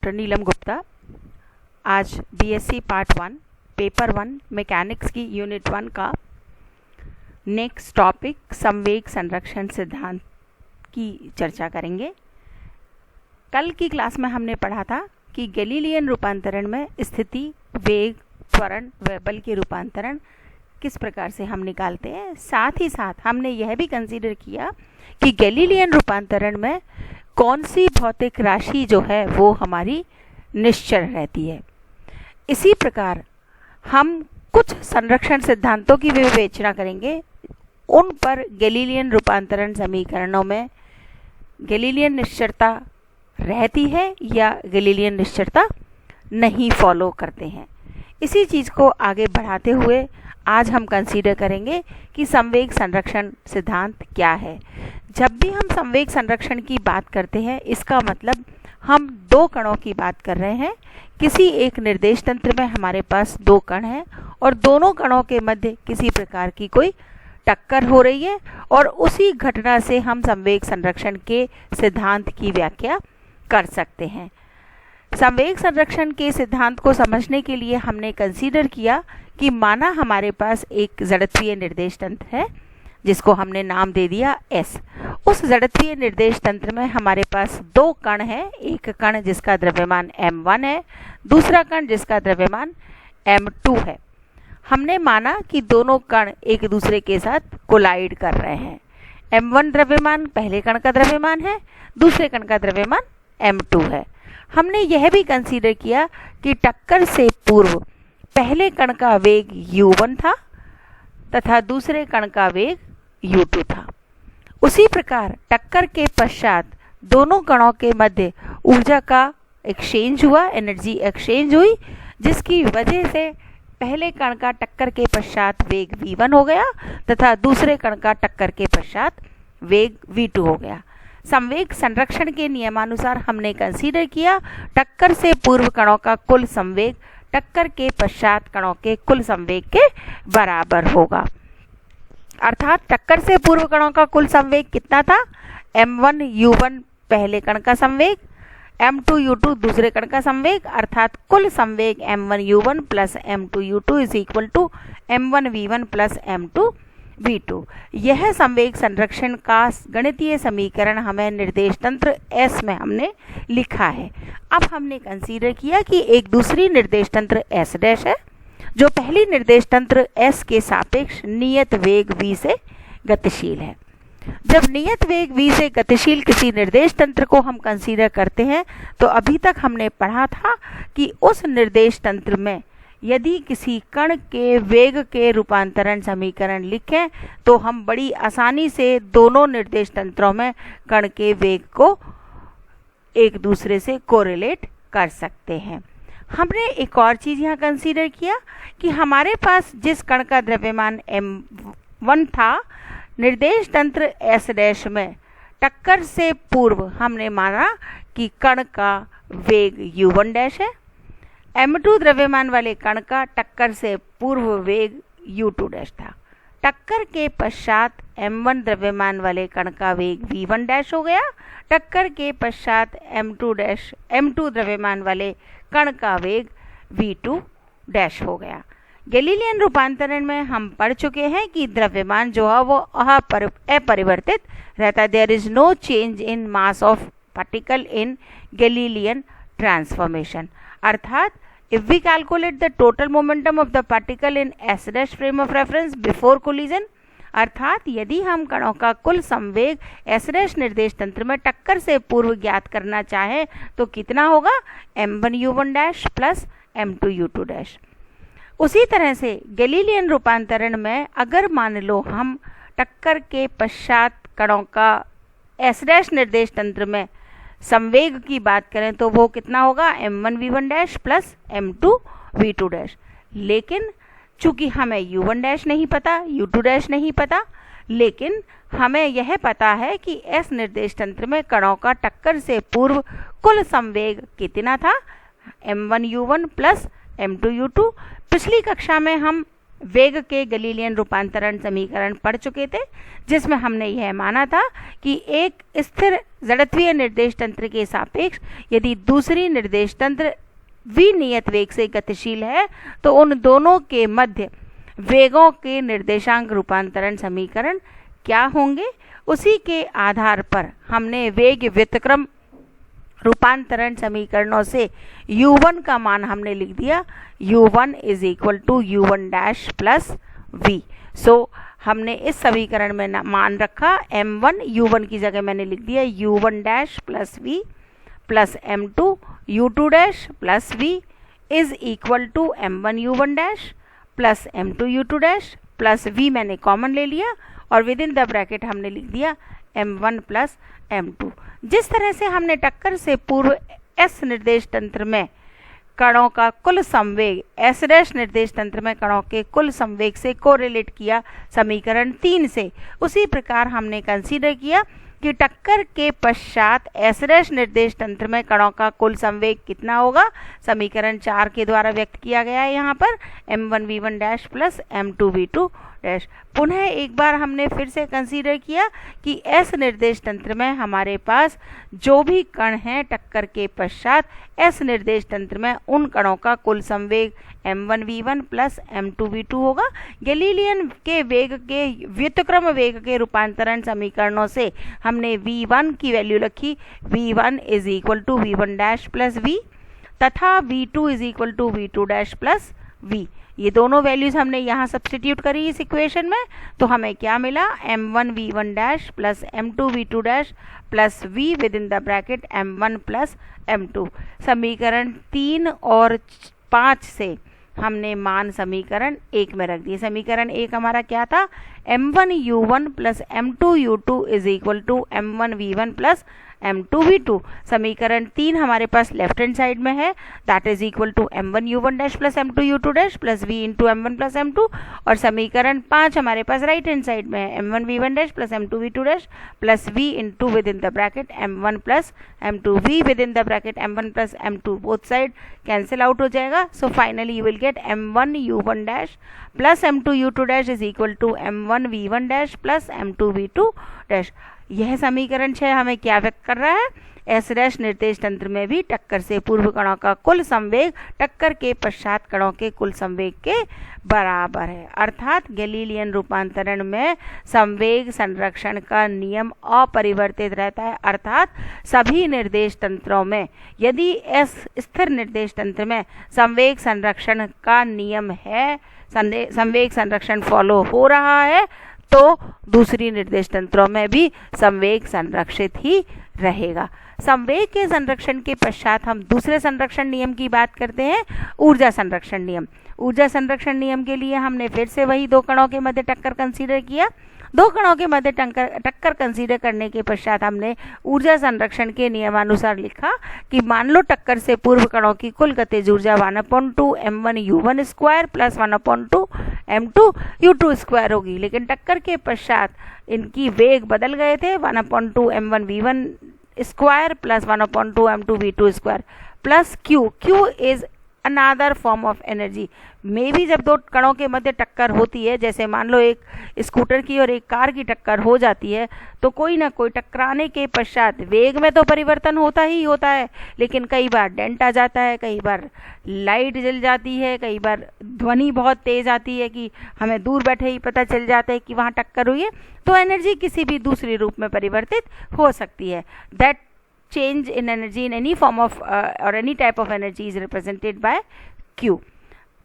Doctor नीलम गुप्ता। आज BSc part 1 paper 1 mechanics की unit 1 का नेक्स्ट टॉपिक संवेग संरक्षण सिद्धांत की चर्चा करेंगे। कल की क्लास में हमने पढ़ा था कि गैलीलियन रूपांतरण में स्थिति, वेग, त्वरण व बल के रूपांतरण किस प्रकार से हम निकालते हैं। साथ ही साथ हमने यह भी कंसीडर किया कि गैलीलियन रूपांतरण में कौन सी भौतिक राशि जो है वो हमारी निश्चल रहती है। इसी प्रकार हम कुछ संरक्षण सिद्धांतों की विवेचना करेंगे। उन पर गैलीलियन रूपांतरण समीकरणों में गैलीलियन निश्चलता रहती है या गैलीलियन निश्चलता नहीं फॉलो करते हैं। इसी चीज़ को आगे बढ़ाते हुए आज हम कंसीडर करेंगे कि संवेग संरक्षण सिद्धांत क्या है। जब भी हम संवेग संरक्षण की बात करते हैं, इसका मतलब हम दो कणों की बात कर रहे हैं। किसी एक निर्देश तंत्र में हमारे पास दो कण हैं और दोनों कणों के मध्य किसी प्रकार की कोई टक्कर हो रही है और उसी घटना से हम संवेग संरक्षण के सिद्धांत की व्याख्या कर सकते हैं। संवेग संरक्षण के सिद्धांत को समझने के लिए हमने कंसीडर किया कि माना हमारे पास एक जड़त्वीय निर्देश तंत्र है जिसको हमने नाम दे दिया S। उस जड़त्वीय निर्देश तंत्र में हमारे पास दो कण हैं, एक कण जिसका द्रव्यमान m1 है, दूसरा कण जिसका द्रव्यमान m2 है। हमने माना कि दोनों कण एक दूसरे के साथ कोलाइड कर रहे हैं। m1 द्रव्यमान पहले कण का द्रव्यमान है, दूसरे कण का द्रव्यमान m2 है। हमने यह भी कंसीडर किया कि टक्कर से पूर्व पहले कण का वेग u1 था तथा दूसरे कण का वेग u2 था। उसी प्रकार टक्कर के पश्चात दोनों कणों के मध्य ऊर्जा का एक्सचेंज हुआ, एनर्जी एक्सचेंज हुई, जिसकी वजह से पहले कण का टक्कर के पश्चात वेग v1 हो गया तथा दूसरे कण का टक्कर के पश्चात वेग v2 हो गया। संवेग संरक्षण के नियमानुसार हमने कंसीडर किया टक्कर से पूर्व कणों का कुल संवेग टक्कर के पश्चात कणों के कुल संवेग के बराबर होगा। अर्थात टक्कर से पूर्व कणों का कुल संवेग कितना था? m1 u1 पहले कण का संवेग, m2 u2 दूसरे कण का संवेग, अर्थात कुल संवेग m1 u1 plus m2 u2 is equal to m1 v1 plus m2 v2। यह संवेग संरक्षण का गणितीय समीकरण हमें निर्देश तंत्र S में हमने लिखा है। अब हमने कंसीडर किया कि एक दूसरी निर्देश तंत्र S डैश है जो पहली निर्देश तंत्र S के सापेक्ष नियत वेग v से गतिशील है। जब नियत वेग v से गतिशील किसी निर्देश तंत्र को हम कंसीडर करते हैं तो अभी तक हमने पढ़ा था कि उस निर्देश तंत्र में यदि किसी कण के वेग के रूपांतरण समीकरण लिखें तो हम बड़ी आसानी से दोनों निर्देश तंत्रों में कण के वेग को एक दूसरे से कोरिलेट कर सकते हैं। हमने एक और चीज़ यहाँ कंसीडर किया कि हमारे पास जिस कण का द्रव्यमान m1 था, निर्देश तंत्र S डैश में टक्कर से पूर्व हमने माना कि कण का वेग u1 डैश है। m2 द्रव्यमान वाले कण का टक्कर से पूर्व वेग u2 डैश था। टक्कर के पश्चात m1 द्रव्यमान वाले कण का वेग v1 डैश हो गया। टक्कर के पश्चात m2 द्रव्यमान वाले कण का वेग v2 डैश हो गया। गैलीलियन रूपांतरण में हम पढ़ चुके हैं कि द्रव्यमान जो है वो अपरिवर्तित रहता है। There is no change in mass of particle in Galilean transformation. अर्थात if we calculate the total momentum of the particle in S dash frame of reference before collision, अर्थात यदि हम कणों का कुल संवेग S डैश निर्देश तंत्र में टक्कर से पूर्व ज्ञात करना चाहें तो कितना होगा? m1 u1 dash plus m2 u2 dash. उसी तरह से गैलीलियन रूपांतरण में अगर मान लो हम टक्कर के पश्चात कणों का S डैश निर्देश तंत्र में संवेग की बात करें तो वो कितना होगा? m1 v1 dash plus m2 v2 dash. लेकिन चूंकि हमें u1 डैश नहीं पता, u2 डैश नहीं पता, लेकिन हमें यह पता है कि S निर्देश तंत्र में कणों का टक्कर से पूर्व कुल संवेग कितना था? m1 u1 plus m2 u2। पिछली कक्षा में हम वेग के गैलीलियन रूपांतरण समीकरण पढ़ चुके थे, जिसमें हमने यह माना था कि एक स्थिर जड़त्वीय निर्देश तंत्र के सापेक्ष यदि दूसरी निर्देश तंत्र विनियत वेग से गतिशील है तो उन दोनों के मध्य वेगों के निर्देशांक रूपांतरण समीकरण क्या होंगे। उसी के आधार पर हमने वेग व्युत्क्रम रूपांतरण समीकरणों से u1 का मान हमने लिख दिया, u1 is equal to u1 dash plus v। So हमने इस समीकरण में मान रखा m1, u1 की जगह मैंने लिख दिया u1 dash plus v plus m2 u2 dash plus v is equal to m1 u1 dash plus m2 u2 dash plus v मैंने कॉमन ले लिया और विद इन द ब्रैकेट हमने लिख दिया m1 प्लस m2। जिस तरह से हमने टक्कर से पूर्व s निर्देश तंत्र में कणों का कुल संवेग s डैश निर्देश तंत्र में कणों के कुल संवेग से कोरिलेट किया समीकरण 3 से, उसी प्रकार हमने कंसीडर किया कि टक्कर के पश्चात s डैश निर्देश तंत्र में कणों का कुल संवेग कितना होगा, समीकरण 4 के द्वारा व्यक्त किया गया है यहाँ पर m1 v1 dash plus m2 v2 dash. पुनः एक बार हमने फिर से कंसीडर किया कि s निर्देश तंत्र में हमारे पास जो भी कण हैं टक्कर के पश्चात s निर्देश तंत्र में उन कणों का कुल संवेग m1 v1 plus m2 v2 होगा। गैलीलियन के वेग के व्युत्क्रम वेग के रूपांतरण समीकरणों से हमने v1 की वैल्यू रखी, v1 is equal to v1 dash plus v तथा v2 is equal to v2 dash plus v। ये दोनों वैल्यूज हमने यहाँ सब्स्टिट्यूट करी इस इक्वेशन में, तो हमें क्या मिला m1 v1 dash plus m2 v2 dash plus v with in the bracket m1 plus m2। समीकरण 3 और 5 से हमने मान समीकरण 1 में रख दिए। समीकरण 1 हमारा क्या था, m1 u1 plus m2 u2 is equal to m1 v1 plus m2 v2। समीकरण 3 हमारे पास लेफ्ट हैंड साइड में है, that is equal to m1 u1 dash plus m2 u2 dash plus v into m1 plus m2। और समीकरण 5 हमारे पास right hand side में है, m1 v1 dash plus m2 v2 dash plus v into with in the bracket m1 plus m2 v with in the bracket m1 plus m2 both side cancel out हो जाएगा। So finally you will get m1 u1 dash plus m2 u2 dash is equal to m1 v1 dash plus m2 v2 dash. यह समीकरण 6 हमें क्या व्यक्त कर रहा है, एस डैश निर्देश तंत्र में भी टक्कर से पूर्व कणों का कुल संवेग टक्कर के पश्चात कणों के कुल संवेग के बराबर है। अर्थात गैलीलियन रूपांतरण में संवेग संरक्षण का नियम अपरिवर्तित रहता है, अर्थात सभी निर्देश तंत्रों में यदि एस स्थिर निर्देश तंत्र में संवेग संरक्षण का नियम है, संवेग संरक्षण फॉलो हो रहा है, तो दूसरी निर्देश तंत्रों में भी संवेग संरक्षित ही रहेगा। संवेग के संरक्षण के पश्चात हम दूसरे संरक्षण नियम की बात करते हैं, ऊर्जा संरक्षण नियम। ऊर्जा संरक्षण नियम के लिए हमने फिर से वही दो कणों के मध्य टक्कर कंसीडर किया। दो कणों के मध्य टक्कर कंसीडर करने के पश्चात हमने ऊर्जा संरक्षण के नियमानुसार लिखा कि मान लो टक्कर से पूर्व कणों की कुल गतिज ऊर्जा 1/2 m1 u1 square plus 1/2 m2 u2 square होगी, लेकिन टक्कर के पश्चात इनकी वेग बदल गए थे, 1/2 m1 v1 square plus 1/2 m2 v2 square plus q is another form of energy. मे भी जब दो कणों के मध्य टक्कर होती है, जैसे मान लो एक स्कूटर की और एक कार की टक्कर हो जाती है, तो कोई ना कोई टकराने के पश्चात वेग में तो परिवर्तन होता ही होता है, लेकिन कई बार डेंट आ जाता है, कई बार लाइट जल जाती है, कई बार ध्वनि बहुत तेज आती है कि हमें दूर बैठे ही पता चल जाता है कि वहाँ टक्कर हुई है। तो एनर्जी किसी भी दूसरे रूप में परिवर्तित हो सकती है। That change in energy in any form of or any type of energy is represented by Q।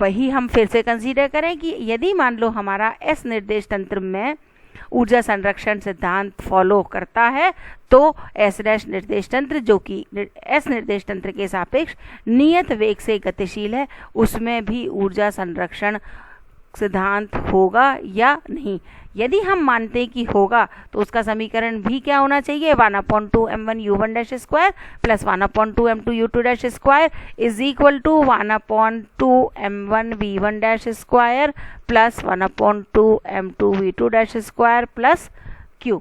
वही हम फिर से कंसीडर करें कि यदि मान लो हमारा S निर्देश तंत्र में ऊर्जा संरक्षण सिद्धांत फॉलो करता है, तो S डैश निर्देश तंत्र जो कि S निर्देश तंत्र के सापेक्ष नियत वेग से गतिशील है, उसमें भी ऊर्जा संरक्षण सिद्धांत होगा या नहीं। यदि हम मानते हैं कि होगा, तो उसका समीकरण भी क्या होना चाहिए, 1/2 m1 u1 dash square plus 1/2 m2 u2 dash square is equal to 1/2 m1 v1 dash square plus 1/2 m2 v2 dash square plus q।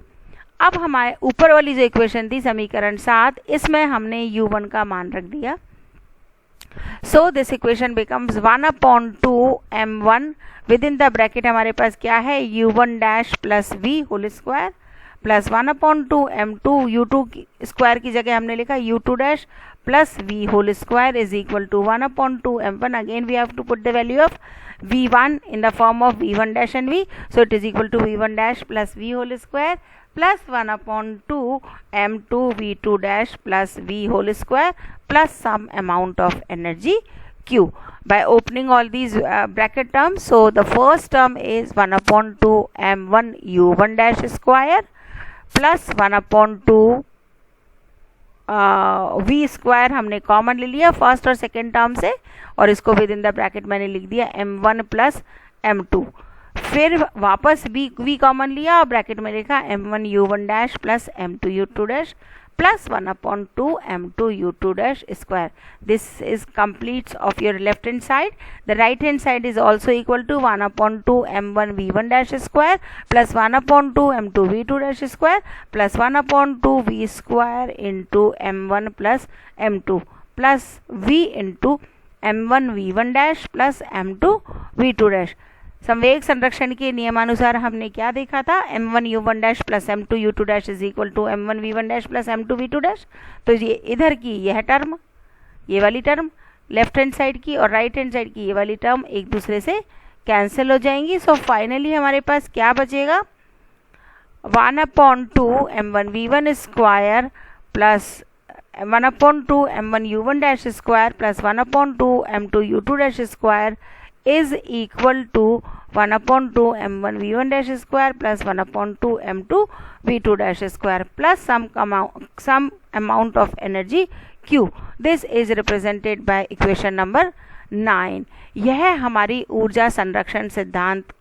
अब हमारे ऊपर वाली जो इक्वेशन थी समीकरण 7, इसमें हमने u1 का मान रख दिया so this equation becomes 1/2 m1 with in the bracket हमारे पास क्या है u1 dash plus v whole square plus 1/2 m2 u2 square की जगह हमने लिखा u2 dash plus v whole square is equal to 1/2 m1. Again we have to put the value of v1 in the form of v1 dash and v, so it is equal to v1 dash plus v whole square plus 1/2 m2 v2 dash plus v whole square plus some amount of energy q. By opening all these bracket terms, so the first term is 1/2 m1 u1 dash square plus 1/2 v square हमने common ले लिया first और second term से, और इसको with in the bracket मैंने लिख दिया m1 प्लस m2. फिर वापस v कॉमन लिया और ब्रैकेट में लिखा m1 u1 dash plus m2 u2 dash plus 1/2 m2 u2 dash square. This is completes of your left hand side. The right hand side is also equal to 1/2 m1 v1 dash square plus 1/2 m2 v2 dash square plus 1/2 v square into m1 plus m2 plus v into m1 v1 dash plus m2 v2 dash. संवेग संरक्षण के नियमानुसार हमने क्या देखा था, m1 u1 dash plus m2 u2 dash is equal to m1 v1 dash plus m2 v2 dash. तो ये इधर की यह टर्म, ये वाली टर्म लेफ्ट हैंड साइड की और राइट हैंड साइड की ये वाली टर्म एक दूसरे से कैंसिल हो जाएंगी. सो फाइनली हमारे पास क्या बचेगा, 1/2 m1 v1 square plus 1/2 m1 u1 dash square plus 1/2 m2 u2 dash square is equal to 1/2 m1 v1 dash square plus 1/2 m2 v2 dash square plus some amount of energy q. This is represented by equation number 9. यह हमारी ऊर्जा संरक्षण सिद्धांत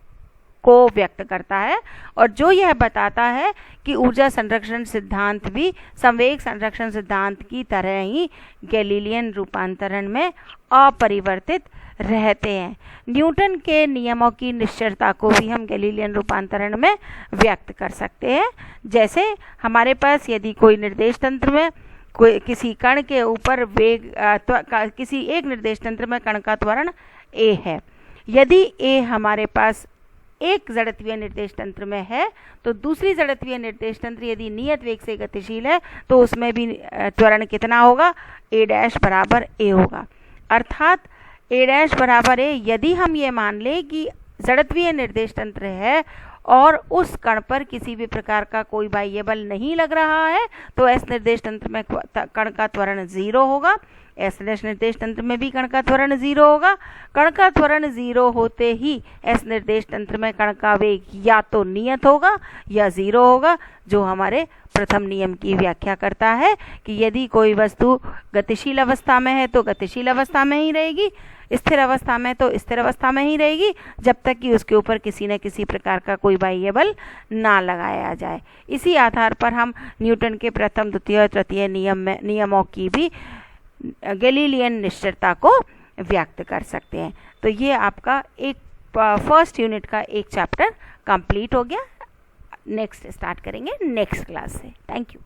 को व्यक्त करता है और जो यह बताता है कि ऊर्जा संरक्षण सिद्धांत भी संवेग संरक्षण सिद्धांत की तरह ही गैलीलियन रूपांतरण में अपरिवर्तित रहते हैं. न्यूटन के नियमों की निश्चरता को भी हम गैलीलियन रूपांतरण में व्यक्त कर सकते हैं. जैसे हमारे पास यदि कोई निर्देश तंत्र में कोई किसी कण के ऊपर वेग किसी एक निर्देश तंत्र में कण का त्वरण a है, यदि a हमारे पास एक जड़त्वीय निर्देश तंत्र में है तो दूसरी जड़त्वीय निर्देश तंत्र यदि नियत वेग से गतिशील है तो उसमें भी त्वरण कितना होगा, a डैश बराबर a होगा. अर्थात a डैश बराबर a यदि हम ये मान लें कि जड़त्वीय निर्देश तंत्र है और उस कण पर किसी भी प्रकार का कोई बाह्य बल नहीं लग रहा है तो S निर्देश तंत्र में कण का त्वरण 0 होगा. S निर्देश तंत्र में भी कण का त्वरण 0 होगा. कण का त्वरण 0 होते ही S निर्देश तंत्र में कण का वेग या तो नियत होगा या 0 होगा, जो हमारे प्रथम नियम की व्याख्या करता है कि यदि कोई वस्तु गतिशील अवस्था में है तो गतिशील अवस्था में ही रहेगी, स्थिर अवस्था में तो स्थिर अवस्था में ही रहेगी, जब तक कि उसके ऊपर किसी न किसी प्रकार का कोई बाह्य बल ना लगाया जाए. इसी आधार पर हम न्यूटन के प्रथम द्वितीय और तृतीय नियमों की भी गैलीलियन निश्चरता को व्यक्त कर सकते हैं. तो ये आपका एक फर्स्ट यूनिट का एक चैप्टर कंप्लीट हो गया. नेक्स्ट स्टार्ट करेंगे नेक्स्ट क्लास से. Thank you.